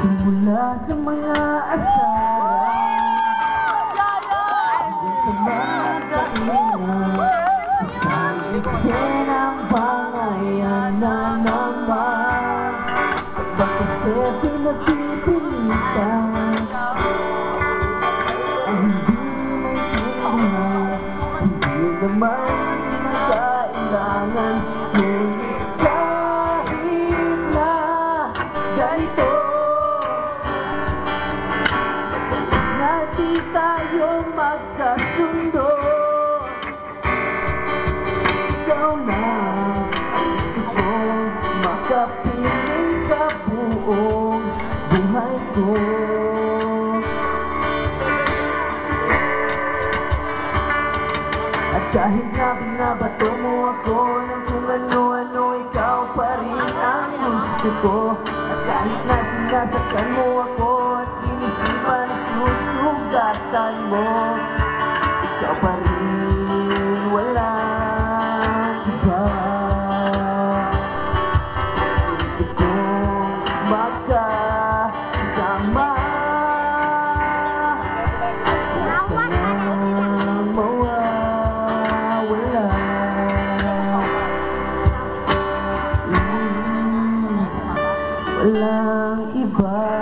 Simula sa mga asaran hanggang sa mga kainan, isang iksen ang bangayan na naman. At bakit kasi pinagpipilitan ang hindi maintindihan, hindi naman kailangan. Ngunit kahit na ganito, di tayo magkasundo. Ikaw na gusto ko makapiling sa buong buhay ko. At kahit na binabato mo ako ng kung ano-ano, ikaw pa rin ang gusto ko. At kahit na sinasaktan mo ako at sinisipan at susugatan mo, ikaw pa rin, walang iba. Gusto kong magkasama, huwag ka nang mawawala. Walang iba.